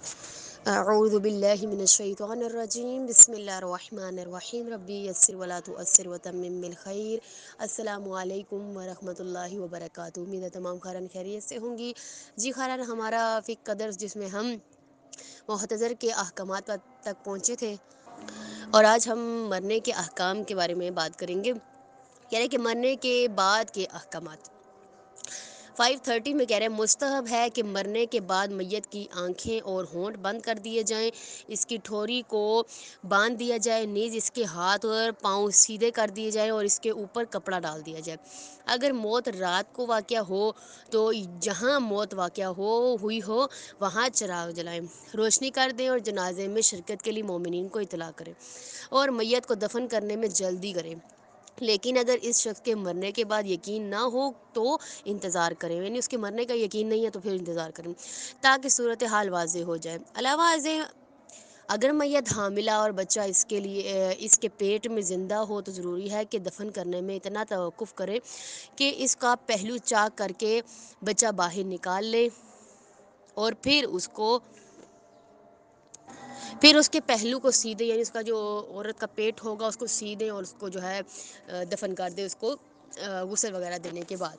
اعوذ باللہ من الشیطان الرجیم، بسم اللہ الرحمن الرحیم، ربی یسر ولا تعسر وتمم بالخیر۔ السلام علیکم ورحمۃ اللہ وبرکاتہ۔ امید ہے تمام خیرن خیریت سے ہوں گی۔ جی خیرن، ہمارا فقہ قدر جس میں ہم محتضر کے احکامات تک پہنچے تھے، اور آج ہم مرنے کے احکام کے بارے میں بات کریں گے، یعنی کہ مرنے کے بعد کے احکامات۔ 530 میں کہہ رہے ہیں مستحب ہے کہ مرنے کے بعد میت کی آنکھیں اور ہونٹ بند کر دیے جائیں، اس کی ٹھوری کو باندھ دیا جائے، نیز اس کے ہاتھ اور پاؤں سیدھے کر دیے جائیں اور اس کے اوپر کپڑا ڈال دیا جائے۔ اگر موت رات کو واقع ہو تو جہاں موت واقع ہوئی ہو وہاں چراغ جلائیں، روشنی کر دیں اور جنازے میں شرکت کے لیے مومنین کو اطلاع کریں اور میت کو دفن کرنے میں جلدی کریں۔ لیکن اگر اس شخص کے مرنے کے بعد یقین نہ ہو تو انتظار کریں، یعنی اس کے مرنے کا یقین نہیں ہے تو پھر انتظار کریں تاکہ صورتحال واضح ہو جائے۔ علاوہ ازیں اگر میت حاملہ اور بچہ اس کے پیٹ میں زندہ ہو تو ضروری ہے کہ دفن کرنے میں اتنا توقف کرے کہ اس کا پہلو چاک کر کے بچہ باہر نکال لے اور پھر اس کے پہلو کو سیدھے، یعنی اس کا جو عورت کا پیٹ ہوگا اس کو سیدھے اور اس کو جو ہے دفن کر دے، اس کو غسل وغیرہ دینے کے بعد۔